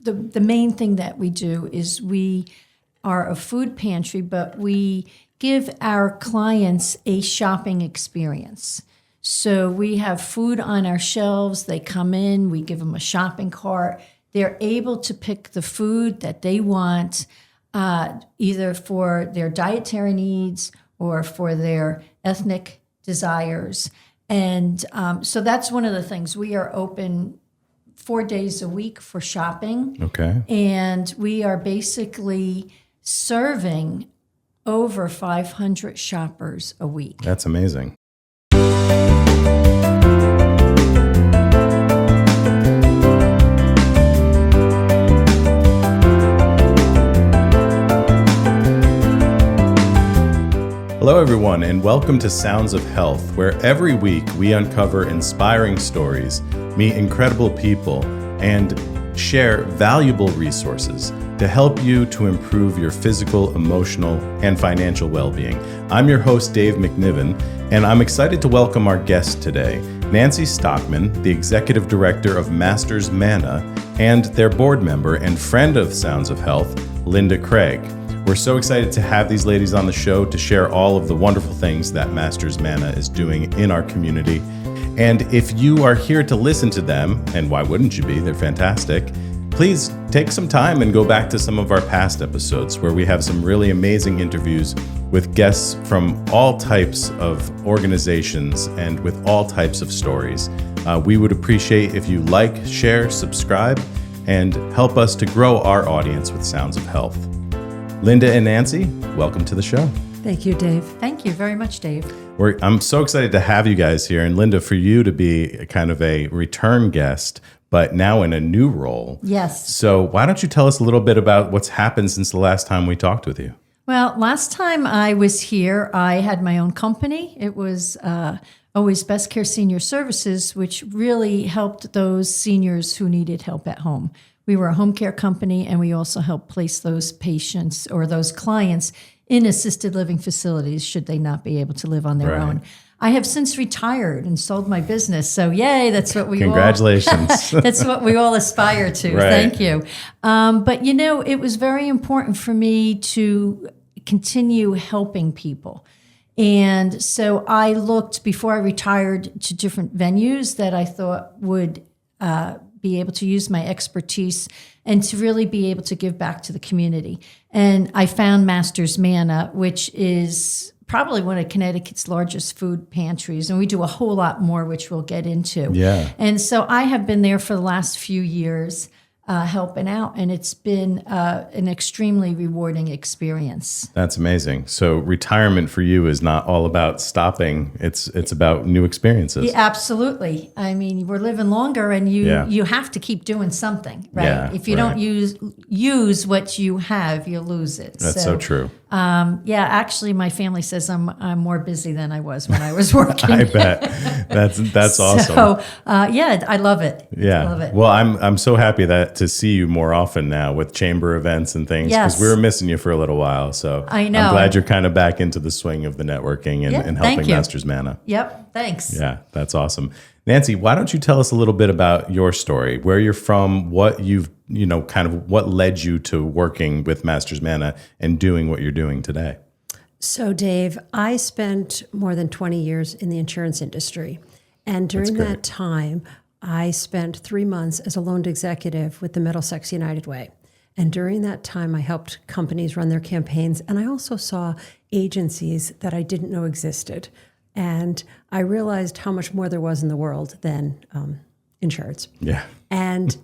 the main thing that we do is we are a food pantry, but we give our clients a shopping experience. So we have food on our shelves. They come in, we give them a shopping cart. They're able to pick the food that they want, either for their dietary needs or for their ethnic desires. And so that's one of the things. We are open 4 days a week for shopping. Okay. And we are basically serving over 500 shoppers a week. That's amazing. Hello, everyone, and welcome to Sounds of Health, where every week we uncover inspiring stories, meet incredible people, and share valuable resources to help you to improve your physical, emotional, and financial well-being. I'm your host, Dave McNiven, and I'm excited to welcome our guest today, Nancy Stockman, the Executive Director of Masters Manna, and their board member and friend of Sounds of Health, Linda Craig. We're so excited to have these ladies on the show to share all of the wonderful things that Masters Manna is doing in our community. And if you are here to listen to them, and why wouldn't you be? They're fantastic. Please take some time and go back to some of our past episodes where we have some really amazing interviews with guests from all types of organizations and with all types of stories. We would appreciate if you like, share, subscribe, and help us to grow our audience with Sounds of Health. Linda and Nancy, welcome to the show. Thank you, Dave. Thank you very much, Dave. I'm so excited to have you guys here. And Linda, for you to be kind of a return guest, but now in a new role. Yes. So why don't you tell us a little bit about what's happened since the last time we talked with you? Well, last time I was here, I had my own company. It was Always Best Care Senior Services, which really helped those seniors who needed help at home. We were a home care company, and we also helped place those patients or those clients in assisted living facilities should they not be able to live on their own. I have since retired and sold my business. So yay, that's what we Congratulations. That's what we all aspire to. Right. Thank you. But, it was very important for me to continue helping people. And so I looked, before I retired, to different venues that I thought would be able to use my expertise and to really be able to give back to the community. And I found Masters Manna, which is probably one of Connecticut's largest food pantries. And we do a whole lot more, which we'll get into. Yeah. And so I have been there for the last few years helping out, and it's been an extremely rewarding experience. That's amazing. So retirement for you is not all about stopping. It's about new experiences. Yeah, absolutely. I mean, we're living longer, and you have to keep doing something, right? Yeah, if you don't use what you have, you lose it. That's so true. Actually, my family says I'm more busy than I was when I was working. I bet. That's awesome. So, I love it. Yeah. I love it. Well, I'm so happy to see you more often now with chamber events and things, because we were missing you for a little while. So I know. I'm glad you're kind of back into the swing of the networking and helping Masters Manna. Yep. Thanks. Yeah, that's awesome. Nancy, why don't you tell us a little bit about your story, where you're from, what you've, kind of what led you to working with Masters Manna and doing what you're doing today? So, Dave, I spent more than 20 years in the insurance industry. And during that time, I spent 3 months as a loaned executive with the Middlesex United Way. And during that time, I helped companies run their campaigns. And I also saw agencies that I didn't know existed. And I realized how much more there was in the world than insurance. Yeah. And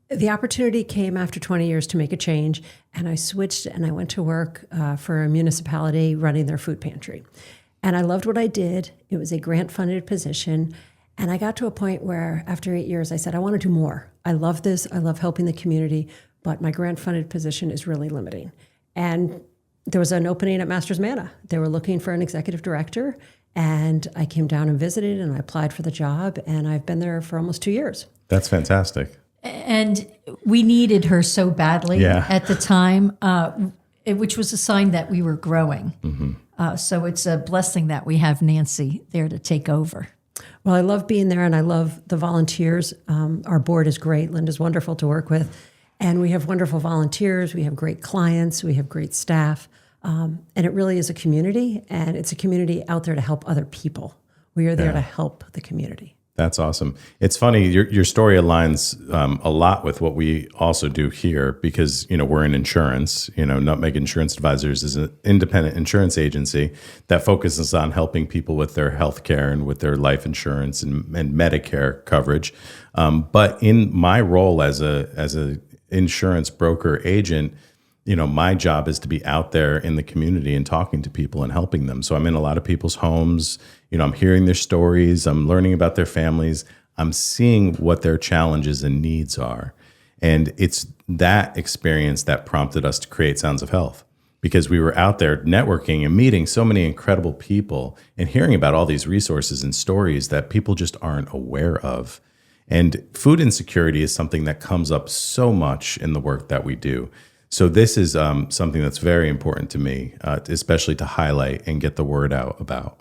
the opportunity came after 20 years to make a change. And I switched and I went to work for a municipality running their food pantry. And I loved what I did. It was a grant-funded position. And I got to a point where after 8 years, I said, I want to do more. I love this. I love helping the community, but my grant-funded position is really limiting. And there was an opening at Masters Manna. They were looking for an executive director, and I came down and visited, and I applied for the job, and I've been there for almost 2 years. That's fantastic. And we needed her so badly at the time, which was a sign that we were growing. Mm-hmm. So it's a blessing that we have Nancy there to take over. Well, I love being there, and I love the volunteers. Our board is great. Linda's wonderful to work with. And we have wonderful volunteers. We have great clients. We have great staff. And it really is a community, and it's a community out there to help other people. We are there to help the community. That's awesome. It's funny, your story aligns a lot with what we also do here because, we're in insurance. Nutmeg Insurance Advisors is an independent insurance agency that focuses on helping people with their health care and with their life insurance and Medicare coverage. But in my role as a insurance broker agent, my job is to be out there in the community and talking to people and helping them. So I'm in a lot of people's homes. I'm hearing their stories. I'm learning about their families. I'm seeing what their challenges and needs are. And it's that experience that prompted us to create Sounds of Health, because we were out there networking and meeting so many incredible people and hearing about all these resources and stories that people just aren't aware of. And food insecurity is something that comes up so much in the work that we do. So this is something that's very important to me, especially to highlight and get the word out about.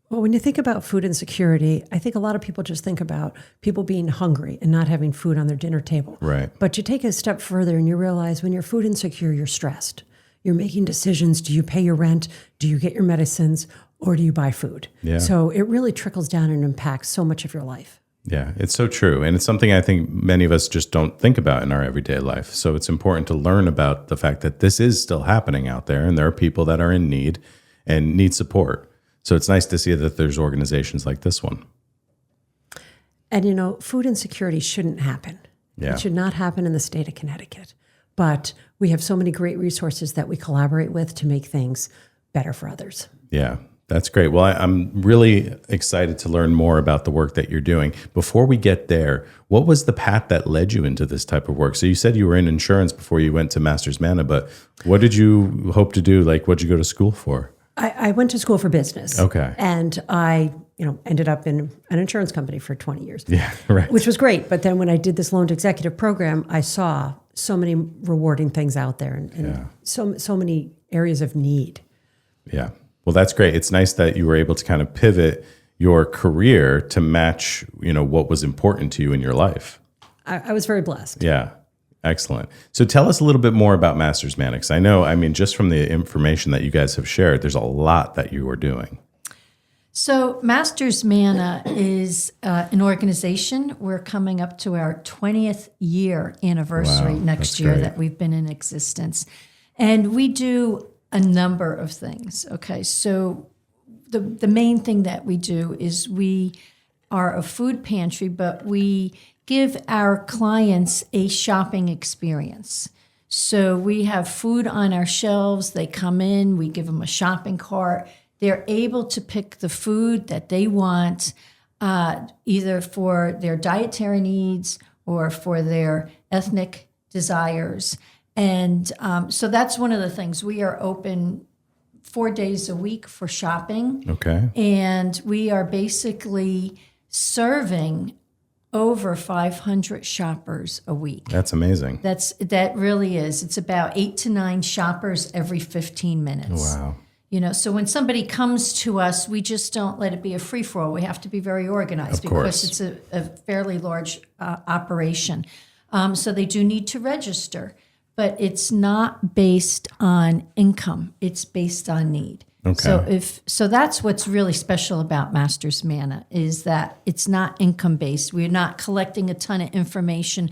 Well, when you think about food insecurity, I think a lot of people just think about people being hungry and not having food on their dinner table. Right. But you take it a step further and you realize when you're food insecure, you're stressed. You're making decisions. Do you pay your rent? Do you get your medicines? Or do you buy food? Yeah. So it really trickles down and impacts so much of your life. Yeah, it's so true. And it's something I think many of us just don't think about in our everyday life. So it's important to learn about the fact that this is still happening out there and there are people that are in need and need support. So it's nice to see that there's organizations like this one. And, food insecurity shouldn't happen. Yeah. It should not happen in the state of Connecticut. But we have so many great resources that we collaborate with to make things better for others. Yeah. That's great. Well, I'm really excited to learn more about the work that you're doing. Before we get there, what was the path that led you into this type of work? So you said you were in insurance before you went to Master's Manna, but what did you hope to do? Like, what did you go to school for? I went to school for business. Okay. And I, ended up in an insurance company for 20 years. Yeah, right. Which was great. But then when I did this loaned executive program, I saw so many rewarding things out there and so many areas of need. Yeah. Well, that's great. It's nice that you were able to kind of pivot your career to match, what was important to you in your life. I was very blessed. Yeah. Excellent. So tell us a little bit more about Master's Manna. I know, just from the information that you guys have shared, there's a lot that you are doing. So Master's Manna is an organization. We're coming up to our 20th year anniversary next year that we've been in existence. And we do a number of things. Okay, so the main thing that we do is we are a food pantry, but we give our clients a shopping experience. So we have food on our shelves. They come in, we give them a shopping cart. They're able to pick the food that they want, either for their dietary needs or for their ethnic desires. And so that's one of the things. We are open 4 days a week for shopping. Okay. And we are basically serving over 500 shoppers a week. That's amazing. That really is. It's about 8 to 9 shoppers every 15 minutes. Wow. So when somebody comes to us, we just don't let it be a free-for-all. We have to be very organized because it's a fairly large operation. So they do need to register, but it's not based on income. It's based on need. Okay. So that's what's really special about Master's Manna is that it's not income-based. We're not collecting a ton of information.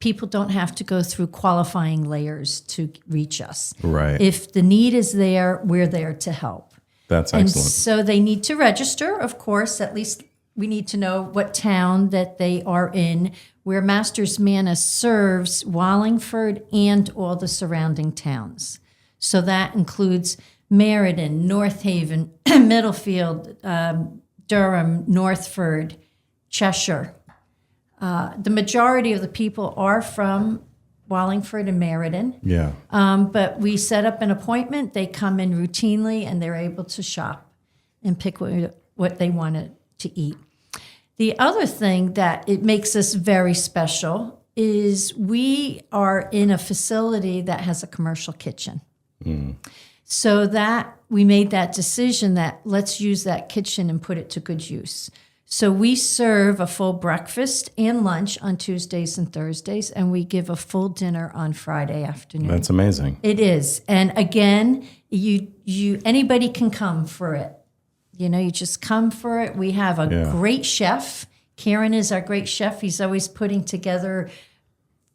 People don't have to go through qualifying layers to reach us. Right. If the need is there, we're there to help. That's And excellent. so they need to register, of course. At least we need to know what town that they are in, where Master's Manna serves Wallingford and all the surrounding towns. So that includes Meriden, North Haven, Middlefield, Durham, Northford, Cheshire. The majority of the people are from Wallingford and Meriden. Yeah. But we set up an appointment. They come in routinely, and they're able to shop and pick what they wanted to eat. The other thing that it makes us very special is we are in a facility that has a commercial kitchen. So that we made that decision that let's use that kitchen and put it to good use. So we serve a full breakfast and lunch on Tuesdays and Thursdays, and we give a full dinner on Friday afternoon. That's amazing. It is. And again, you anybody can come for it. You just come for it. We have a great chef. Karen is our great chef. He's always putting together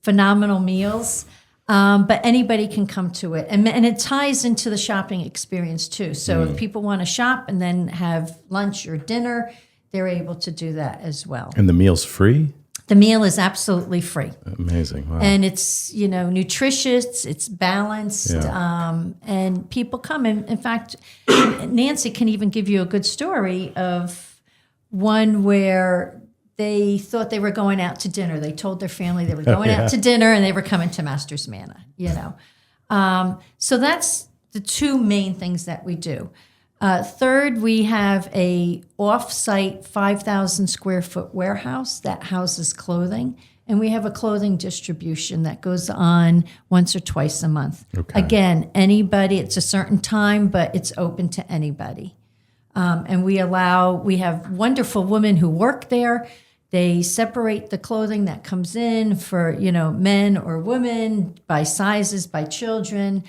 phenomenal meals. But anybody can come to it. And it ties into the shopping experience too. So if people want to shop and then have lunch or dinner, they're able to do that as well. And the meal's free? The meal is absolutely free. Amazing. Wow. And it's, nutritious, it's balanced, and people come. And in fact, Nancy can even give you a good story of one where they thought they were going out to dinner. They told their family they were going out to dinner and they were coming to Master's Manna, So that's the two main things that we do. Third, we have a off-site 5,000 square foot warehouse that houses clothing, and we have a clothing distribution that goes on once or twice a month. Okay. Again, anybody, it's a certain time, but it's open to anybody. And we have wonderful women who work there. They separate the clothing that comes in for, men or women, by sizes, by children.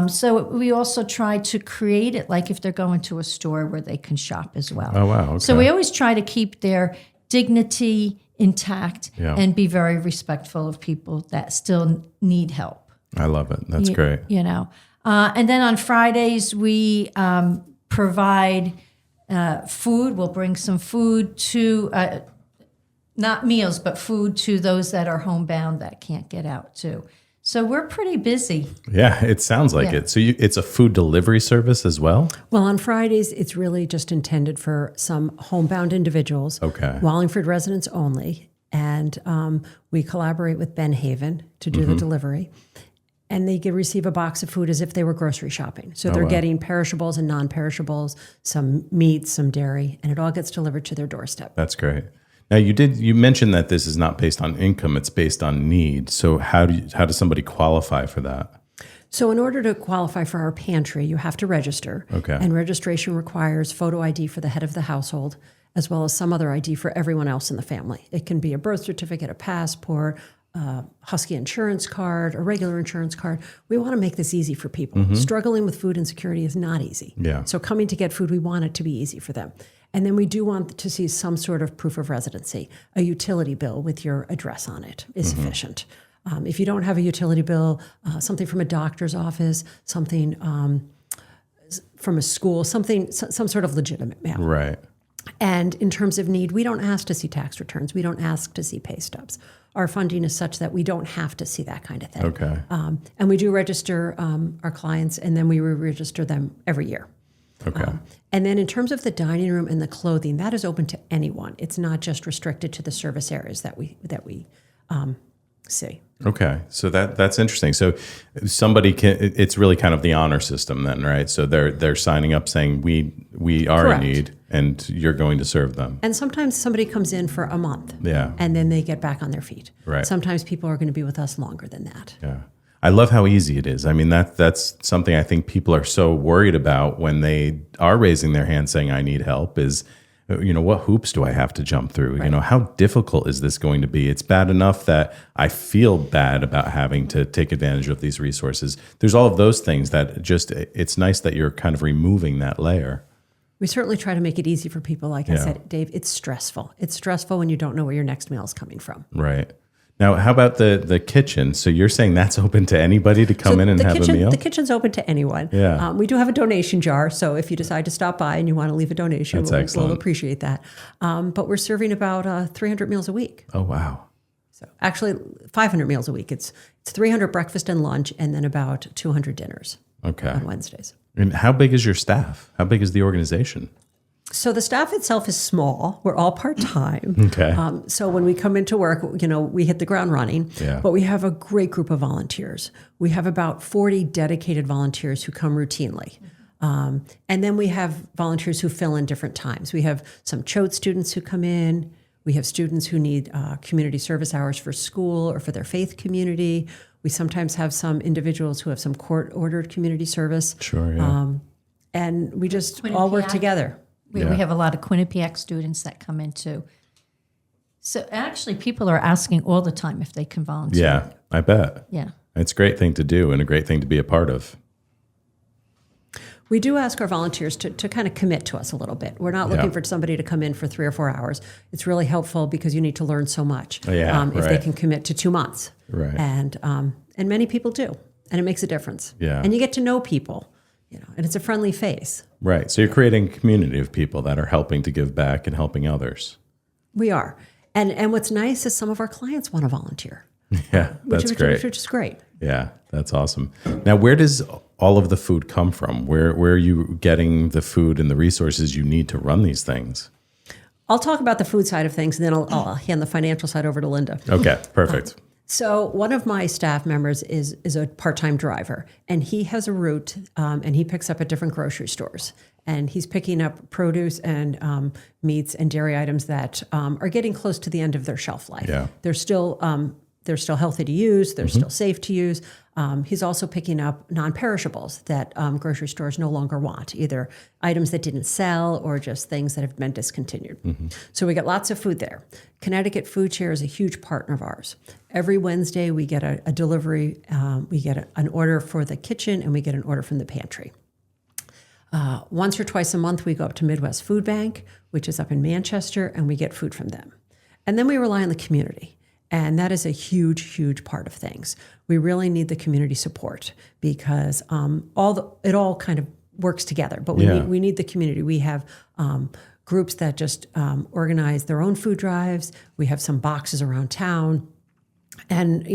So we also try to create it like if they're going to a store where they can shop as well. Oh, wow. Okay. So we always try to keep their dignity intact and be very respectful of people that still need help. I love it. That's great. And then on Fridays, we provide food. We'll bring some food to, not meals, but food to those that are homebound that can't get out too. So we're pretty busy. Yeah, it sounds like it. So it's a food delivery service as well? Well, on Fridays, it's really just intended for some homebound individuals. Okay. Wallingford residents only. And we collaborate with Ben Haven to do the delivery. And they receive a box of food as if they were grocery shopping. So they're getting perishables and non-perishables, some meat, some dairy, and it all gets delivered to their doorstep. That's great. Now you mentioned that this is not based on income, it's based on need. So how does somebody qualify for that? So in order to qualify for our pantry, you have to register. Okay. And registration requires photo ID for the head of the household, as well as some other ID for everyone else in the family. It can be a birth certificate, a passport, Husky insurance card, a regular insurance card. We want to make this easy for people. Struggling with food insecurity is not easy. Yeah. So coming to get food, we want it to be easy for them. And then we do want to see some sort of proof of residency. A utility bill with your address on it is sufficient. If you don't have a utility bill, something from a doctor's office, something from a school, some sort of legitimate mail. Right. And in terms of need, we don't ask to see tax returns. We don't ask to see pay stubs. Our funding is such that we don't have to see that kind of thing. Okay. And we do register our clients, and then we re-register them every year. Okay. And then in terms of the dining room and the clothing, that is open to anyone. It's not just restricted to the service areas that we see. Okay, so that's interesting. So somebody can, it's really kind of the honor system then, right? So they're signing up saying we are Correct. in need and you're going to serve them. And sometimes somebody comes in for a month. Yeah. And then they get back on their feet. Right. Sometimes people are going to be with us longer than that. Yeah. I love how easy it is. I mean, that's something I think people are so worried about when they are raising their hand saying, I need help, is, what hoops do I have to jump through? Right. How difficult is this going to be? It's bad enough that I feel bad about having to take advantage of these resources. There's all of those things that just, it's nice that you're kind of removing that layer. We certainly try to make it easy for people. Like I said, Dave, it's stressful. It's stressful when you don't know where your next meal is coming from. Right. Now, how about the kitchen? So you're saying that's open to anybody to come in and have a meal? The kitchen's open to anyone. Yeah. We do have a donation jar, so if you decide to stop by and you want to leave a donation, we'll appreciate that. But we're serving about 300 meals a week. Oh, wow. So actually, 500 meals a week. It's 300 breakfast and lunch, and then about 200 dinners on Wednesdays. And how big is your staff? How big is the organization? So the staff itself is small. We're all part-time. Okay. So when we come into work, we hit the ground running. Yeah. But we have a great group of volunteers. We have about 40 dedicated volunteers who come routinely. And then we have volunteers who fill in different times. We have some Choate students who come in. We have students who need community service hours for school or for their faith community. We sometimes have some individuals who have some court-ordered community service. Sure, yeah. And we just all work Quinnipiac. together. We Yeah. have a lot of Quinnipiac students that come in too. So actually, people are asking all the time if they can volunteer. Yeah, I bet. Yeah. It's a great thing to do and a great thing to be a part of. We do ask our volunteers to kind of commit to us a little bit. We're not looking Yeah. for somebody to come in for 3 or 4 hours. It's really helpful because you need to learn so much. Yeah, if they right. can commit to 2 months. Right. And many people do. And it makes a difference. Yeah. And you get to know people, and it's a friendly face. Right. So you're creating a community of people that are helping to give back and helping others. We are. And what's nice is some of our clients want to volunteer. Yeah, that's great. Which is great. Yeah, that's awesome. Now, where does all of the food come from? Where are you getting the food and the resources you need to run these things? I'll talk about the food side of things, and then I'll hand the financial side over to Linda. Okay, perfect. So one of my staff members is a part-time driver, and he has a route, and he picks up at different grocery stores. And he's picking up produce and meats and dairy items that are getting close to the end of their shelf life. Yeah. They're still healthy to use. They're still safe to use. He's also picking up non-perishables that grocery stores no longer want, either items that didn't sell or just things that have been discontinued. So we get lots of food there. Connecticut Food Share is a huge partner of ours. Every Wednesday we get a delivery. We get an order for the kitchen and we get an order from the pantry. Once or twice a month we go up to Midwest Food Bank, which is up in Manchester, and we get food from them. And then we rely on the community. And that is a huge, huge part of things. We really need the community support because it all kind of works together. But we need the community. We have groups that just organize their own food drives. We have some boxes around town. And,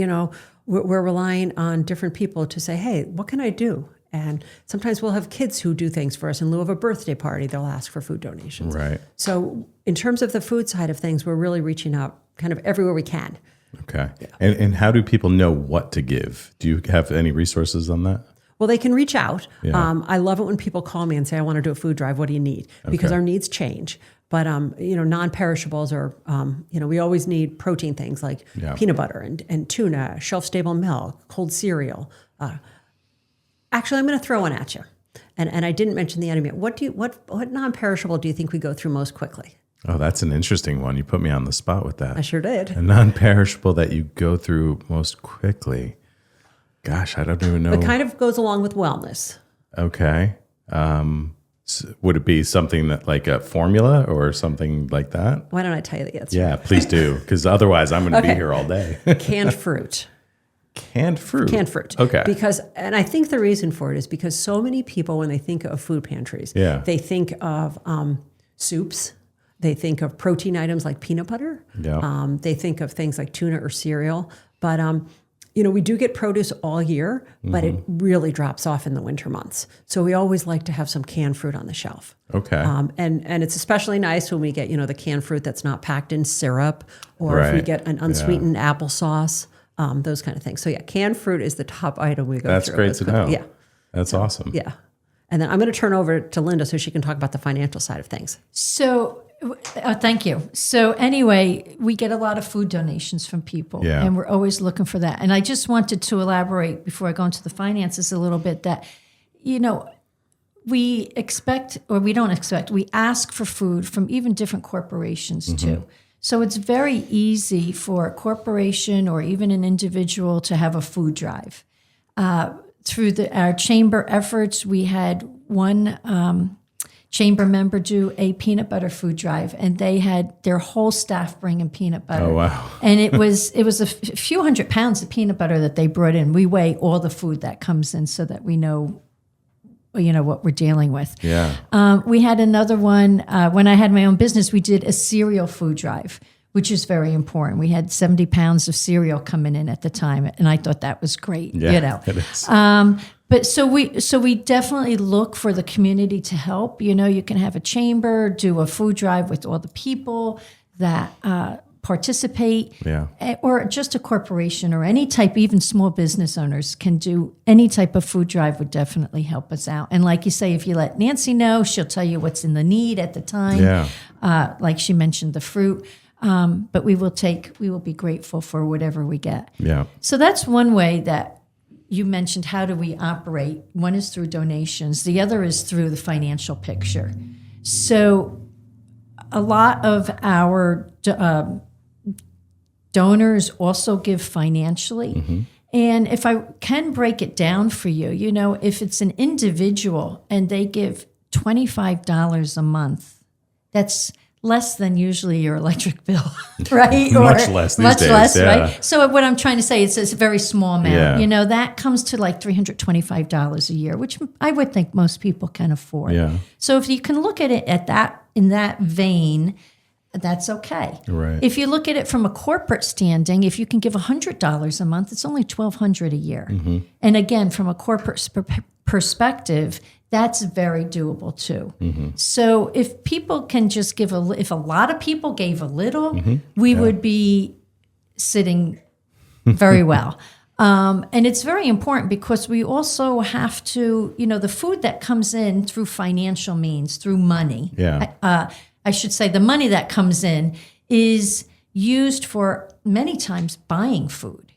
we're relying on different people to say, hey, what can I do? And sometimes we'll have kids who do things for us in lieu of a birthday party. They'll ask for food donations. Right. So in terms of the food side of things, we're really reaching out kind of everywhere we can. Okay. Yeah. And how do people know what to give? Do you have any resources on that? Well, they can reach out. Yeah. I love it when people call me and say, I want to do a food drive. What do you need? Because our needs change. But, non-perishables are, we always need protein things like peanut butter and tuna, shelf-stable milk, cold cereal. Actually, I'm going to throw one at you. And I didn't mention the enemy. What non-perishable do you think we go through most quickly? Oh, that's an interesting one. You put me on the spot with that. I sure did. A non-perishable that you go through most quickly. Gosh, I don't even know. It kind of goes along with wellness. Okay. Would it be something that like a formula or something like that? Why don't I tell you the answer? Yeah, please do. Because otherwise I'm going to be here all day. Canned fruit. Canned fruit. Canned fruit. Okay. And I think the reason for it is because so many people, when they think of food pantries, they think of soups. They think of protein items like peanut butter. Yeah. They think of things like tuna or cereal. But, we do get produce all year, but it really drops off in the winter months. So we always like to have some canned fruit on the shelf. Okay. And it's especially nice when we get, the canned fruit that's not packed in syrup, or if we get an unsweetened applesauce. Those kind of things. So canned fruit is the top item we go That's through. great to know. Yeah. That's awesome. Yeah. And then I'm going to turn over to Linda so she can talk about the financial side of things. So, thank you. So anyway, we get a lot of food donations from people, and we're always looking for that. And I just wanted to elaborate before I go into the finances a little bit that, we expect, or we don't expect, we ask for food from even different corporations too. So it's very easy for a corporation or even an individual to have a food drive. Through our chamber efforts, we had one chamber member do a peanut butter food drive, and they had their whole staff bring in peanut butter. Oh, wow. And it was a few hundred pounds of peanut butter that they brought in. We weigh all the food that comes in so that we know what we're dealing with. Yeah. We had another one, when I had my own business, we did a cereal food drive, which is very important. We had 70 pounds of cereal coming in at the time, and I thought that was great, Yeah, it is. But so we definitely look for the community to help. You can have a chamber, do a food drive with all the people that participate, or just a corporation or any type, even small business owners can do any type of food drive would definitely help us out. And like you say, if you let Nancy know, she'll tell you what's in the need at the time. Yeah. Like she mentioned, the fruit. But we will be grateful for whatever we get. Yeah. So that's one way that you mentioned. How do we operate? One is through donations. The other is through the financial picture. So a lot of our donors also give financially. Mm-hmm. And if I can break it down for you, if it's an individual and they give $25 a month, that's less than usually your electric bill, right? Much less these days, right? So what I'm trying to say, it's a very small amount. Yeah. That comes to like $325 a year, which I would think most people can afford. Yeah. So if you can look at it in that vein, that's okay. Right. If you look at it from a corporate standing, if you can give $100 a month, it's only $1,200 a year. Mm-hmm. And again, from a corporate perspective, that's very doable too. Mm-hmm. So if people can just give if a lot of people gave a little, Mm-hmm. we would be sitting very well. And it's very important because we also have to, the food that comes in through financial means, through money. Yeah. I should say the money that comes in is used for many times buying food.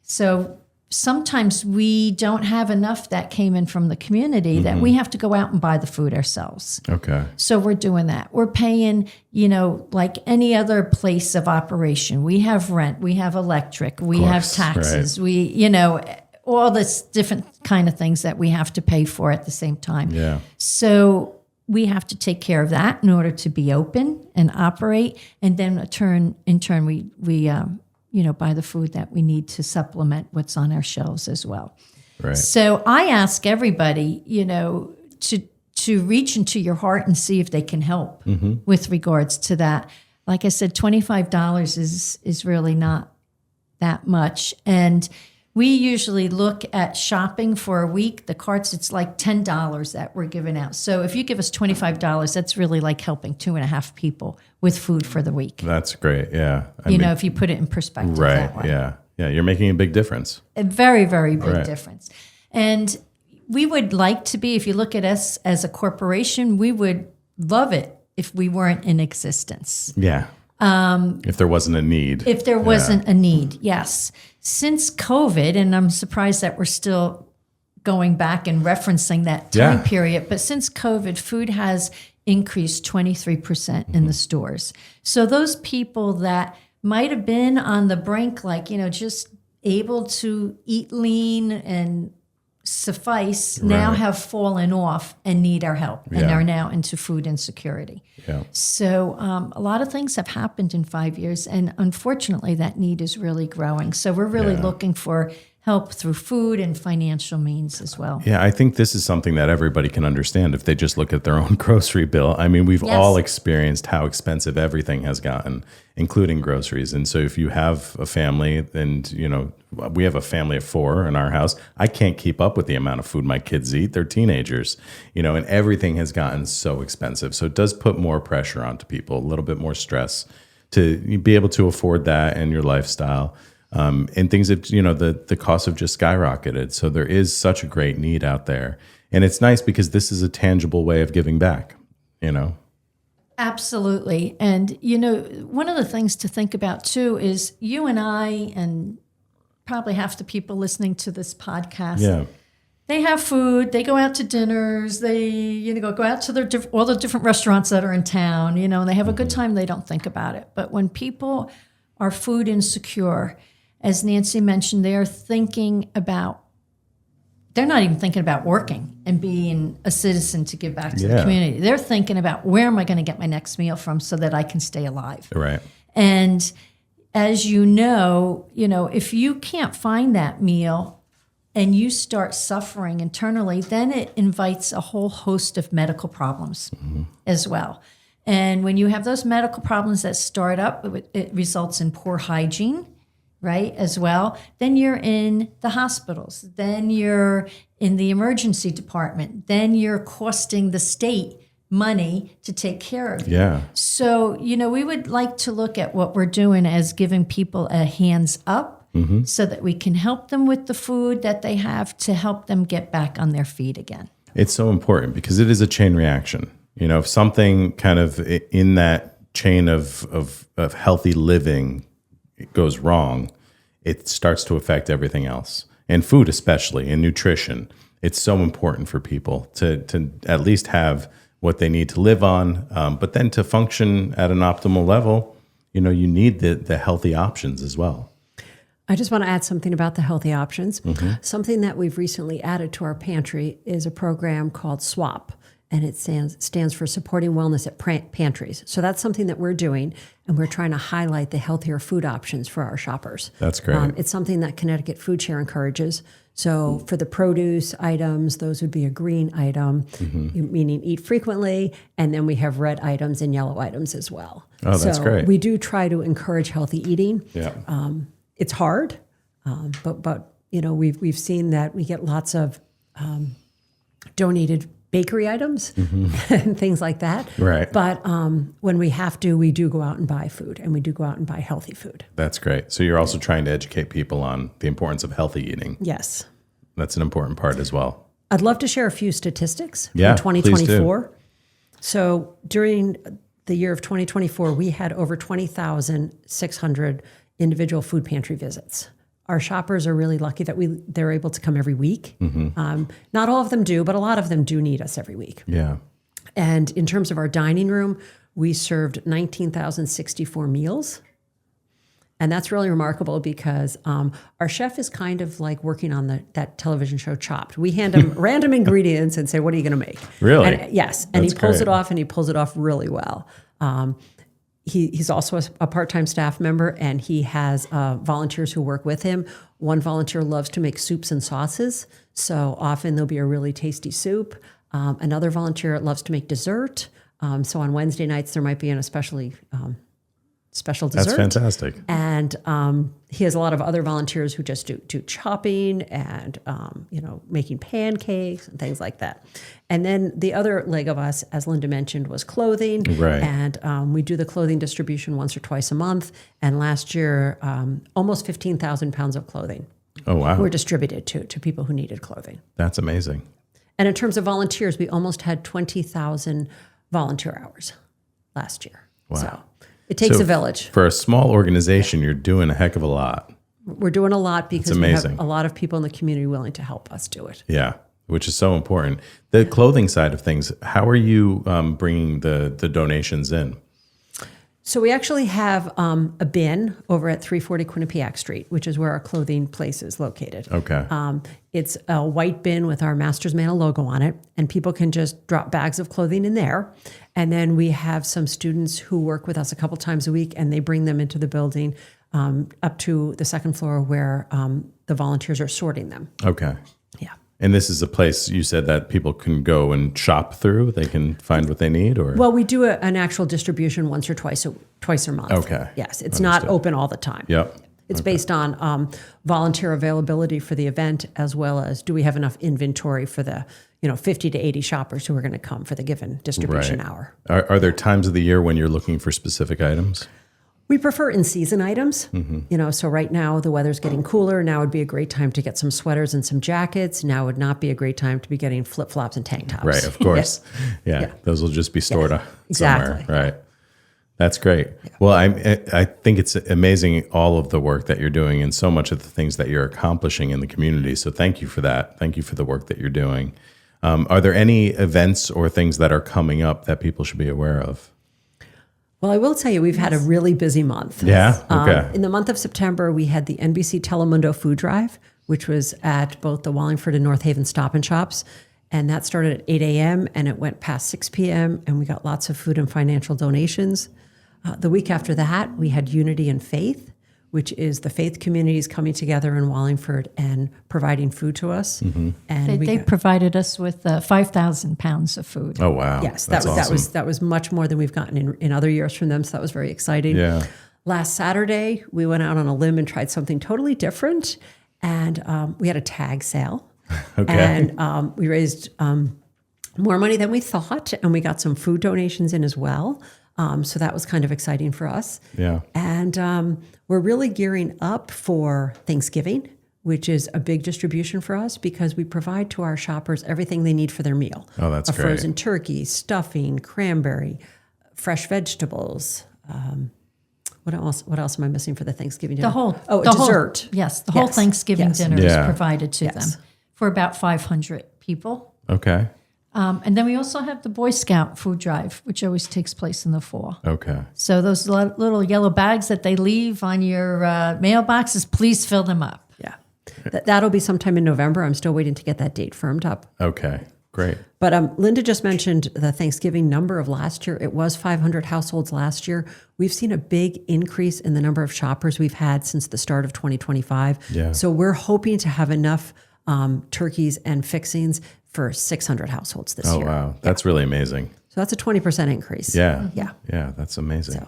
So sometimes we don't have enough that came in from the community that we have to go out and buy the food ourselves. Okay. So we're doing that. We're paying, like any other place of operation. We have rent, we have electric, we have taxes, right. all this different kind of things that we have to pay for at the same time. Yeah. So we have to take care of that in order to be open and operate. And then in turn, we buy the food that we need to supplement what's on our shelves as well. Right. So I ask everybody, to reach into your heart and see if they can help with regards to that. Like I said, $25 is really not that much. And we usually look at shopping for a week. The carts, it's like $10 that we're giving out. So if you give us $25, that's really like helping 2.5 people with food for the week. That's great. Yeah. If you put it in perspective that way. Yeah. Yeah. You're making a big difference. A very, very big Right. difference. And we would like to be, if you look at us as a corporation, we would love it if we weren't in existence. Yeah. If there wasn't a need. If there wasn't a need, yes. Since COVID, and I'm surprised that we're still going back and referencing that time period, but since COVID, food has increased 23% in the stores. So those people that might have been on the brink, just able to eat lean and suffice, now have fallen off and need our help and are now into food insecurity. Yeah. So a lot of things have happened in 5 years, and unfortunately that need is really growing. So we're really looking for help through food and financial means as well. Yeah, I think this is something that everybody can understand if they just look at their own grocery bill. I mean, we've all experienced how expensive everything has gotten, including groceries. And so if you have a family and, we have a family of 4 in our house, I can't keep up with the amount of food my kids eat. They're teenagers, and everything has gotten so expensive. So it does put more pressure onto people, a little bit more stress to be able to afford that and your lifestyle. And things that, the costs have just skyrocketed. So there is such a great need out there. And it's nice because this is a tangible way of giving back, Absolutely. And, one of the things to think about too is you and I and probably half the people listening to this podcast, they have food, they go out to dinners, they, go out to all the different restaurants that are in town, and they have a good time, they don't think about it. But when people are food insecure, as Nancy mentioned, they're not even thinking about working and being a citizen to give back to the community. They're thinking about, where am I going to get my next meal from so that I can stay alive? Right. And as you know, if you can't find that meal and you start suffering internally, then it invites a whole host of medical problems as well. And when you have those medical problems that start up, it results in poor hygiene, right, as well. Then you're in the hospitals. Then you're in the emergency department. Then you're costing the state money to take care of you. Yeah. So, we would like to look at what we're doing as giving people a hands up so that we can help them with the food that they have to help them get back on their feet again. It's so important because it is a chain reaction. If something kind of in that chain of healthy living goes wrong, it starts to affect everything else. And food especially, and nutrition. It's so important for people to at least have what they need to live on, but then to function at an optimal level, you need the healthy options as well. I just want to add something about the healthy options. Something that we've recently added to our pantry is a program called SWAP, and it stands for Supporting Wellness at Pantries. So that's something that we're doing, and we're trying to highlight the healthier food options for our shoppers. That's great. It's something that Connecticut Food Share encourages. So for the produce items, those would be a green item, meaning eat frequently, and then we have red items and yellow items as well. Oh, that's great. We do try to encourage healthy eating. Yeah. It's hard, but we've seen that we get lots of donated bakery items and things like that. Right. But when we have to, we do go out and buy food, and we do go out and buy healthy food. That's great. So you're also trying to educate people on the importance of healthy eating. Yes. That's an important part as well. I'd love to share a few statistics Yeah, from please do. 2024. So during the year of 2024, we had over 20,600 individual food pantry visits. Our shoppers are really lucky that they're able to come every week. Not all of them do, but a lot of them do need us every week. Yeah. And in terms of our dining room, we served 19,064 meals. And that's really remarkable because our chef is kind of like working on that television show Chopped. We hand him random ingredients and say, what are you going to make? Really? And, yes. And That's he pulls great. it off, and he pulls it off really well. He's also a part-time staff member, and he has volunteers who work with him. One volunteer loves to make soups and sauces, so often there'll be a really tasty soup. Another volunteer loves to make dessert. So on Wednesday nights, there might be an especially special dessert. That's fantastic. And he has a lot of other volunteers who just do chopping and making pancakes and things like that. And then the other leg of us, as Linda mentioned, was clothing. Right. And we do the clothing distribution once or twice a month. And last year, almost 15,000 pounds of clothing Oh, wow. were distributed to people who needed clothing. That's amazing. And in terms of volunteers, we almost had 20,000 volunteer hours last year. Wow. So it takes a village. For a small organization, you're doing a heck of a lot. We're doing a lot because we have amazing. a lot of people in the community willing to help us do it. Yeah, which is so important. The clothing side of things, how are you bringing the donations in? So we actually have a bin over at 340 Quinnipiac Street, which is where our clothing place is located. Okay. It's a white bin with our Masters Manna logo on it, and people can just drop bags of clothing in there. And then we have some students who work with us a couple times a week, and they bring them into the building up to the second floor where the volunteers are sorting them. Okay. Yeah. And this is a place you said that people can go and shop through? They can find what they need? Or Well, we do an actual distribution once or twice a month. Okay. Yes, it's not open all the time. Yep. It's based on volunteer availability for the event, as well as do we have enough inventory for the 50 to 80 shoppers who are going to come for the given distribution Right. hour. Are there times of the year when you're looking for specific items? We prefer in-season items. So right now the weather's getting cooler. Now would be a great time to get some sweaters and some jackets. Now would not be a great time to be getting flip-flops and tank tops. Right, of course. Yeah. Those will just be stored somewhere. Exactly. Right. That's great. Well, I think it's amazing all of the work that you're doing and so much of the things that you're accomplishing in the community. So thank you for that. Thank you for the work that you're doing. Are there any events or things that are coming up that people should be aware of? Well, I will tell you, we've had a really busy month. Yeah? Okay. In the month of September, we had the NBC Telemundo Food Drive, which was at both the Wallingford and North Haven Stop and Shops. And that started at 8 a.m. and it went past 6 p.m. And we got lots of food and financial donations. The week after that, we had Unity and Faith, which is the faith communities coming together in Wallingford and providing food to us. And They provided us with 5,000 pounds of food. Oh, wow. Yes, That's awesome. that was much more than we've gotten in other years from them. So that was very exciting. Yeah. Last Saturday, we went out on a limb and tried something totally different. And we had a tag sale. Okay. And we raised more money than we thought. And we got some food donations in as well. So that was kind of exciting for us. Yeah. And we're really gearing up for Thanksgiving, which is a big distribution for us because we provide to our shoppers everything they need for their meal. Oh, that's a great. frozen turkey, stuffing, cranberry, fresh vegetables. What else am I missing for the Thanksgiving dinner? Dessert. The whole Thanksgiving dinner is provided to them for about 500 people. Okay. And then we also have the Boy Scout food drive, which always takes place in the fall. Okay. So those little yellow bags that they leave on your mailboxes, please fill them up. Yeah. That'll be sometime in November. I'm still waiting to get that date firmed up. Okay. Great. But Linda just mentioned the Thanksgiving number of last year. It was 500 households last year. We've seen a big increase in the number of shoppers we've had since the start of 2025. Yeah. So we're hoping to have enough turkeys and fixings for 600 households this year. Oh, wow. That's really amazing. So that's a 20% increase. Yeah. Yeah. Yeah, that's amazing. So.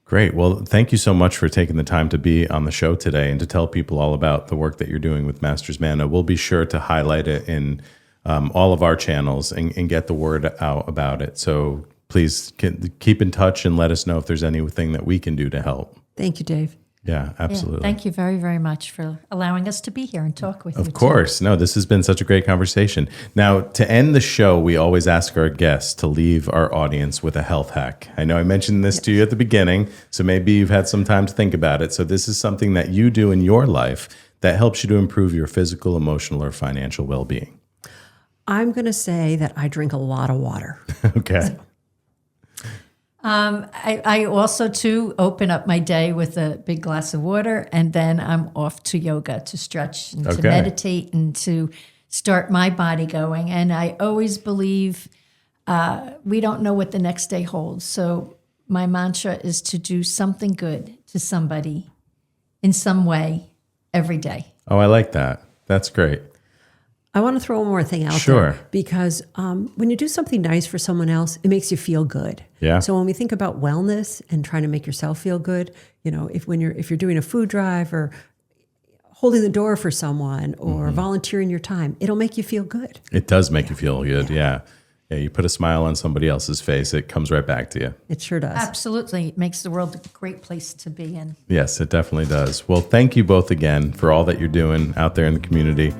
Great. Well, thank you so much for taking the time to be on the show today and to tell people all about the work that you're doing with Masters Manna. We'll be sure to highlight it in all of our channels and get the word out about it. So please keep in touch and let us know if there's anything that we can do to help. Thank you, Dave. Yeah, absolutely. Yeah, thank you very, very much for allowing us to be here and talk with you. Of course. No, this has been such a great conversation. Now, to end the show, we always ask our guests to leave our audience with a health hack. I know I mentioned this to you at the beginning, so maybe you've had some time to think about it. So this is something that you do in your life that helps you to improve your physical, emotional, or financial well-being. I'm going to say that I drink a lot of water. Okay. I also, too, open up my day with a big glass of water, and then I'm off to yoga to stretch and to meditate and to start my body going. And I always believe we don't know what the next day holds. So my mantra is to do something good to somebody in some way every day. Oh, I like that. That's great. I want to throw one more thing out there because when you do something nice for someone else, it makes you feel good. Yeah. So when we think about wellness and trying to make yourself feel good, you know, if you're doing a food drive or holding the door for someone or volunteering your time, it'll make you feel good. It does make you feel good. Yeah. Yeah, you put a smile on somebody else's face, it comes right back to you. It sure does. Absolutely. It makes the world a great place to be in. Yes, it definitely does. Well, thank you both again for all that you're doing out there in the community.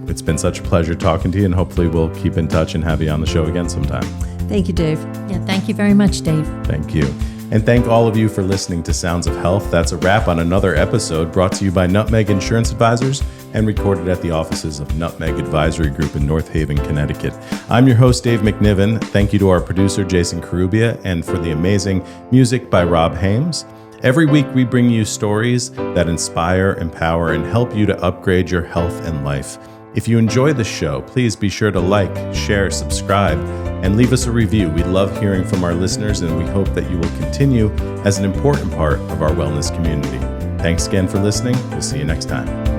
It's been such a pleasure talking to you, and hopefully we'll keep in touch and have you on the show again sometime. Thank you, Dave. Yeah, thank you very much, Dave. Thank you. And thank all of you for listening to Sounds of Health. That's a wrap on another episode brought to you by Nutmeg Insurance Advisors and recorded at the offices of Nutmeg Advisory Group in North Haven, Connecticut. I'm your host, Dave McNiven. Thank you to our producer, Jason Carubia, and for the amazing music by Rob Hames. Every week, we bring you stories that inspire, empower, and help you to upgrade your health and life. If you enjoy the show, please be sure to like, share, subscribe, and leave us a review. We love hearing from our listeners, and we hope that you will continue as an important part of our wellness community. Thanks again for listening. We'll see you next time.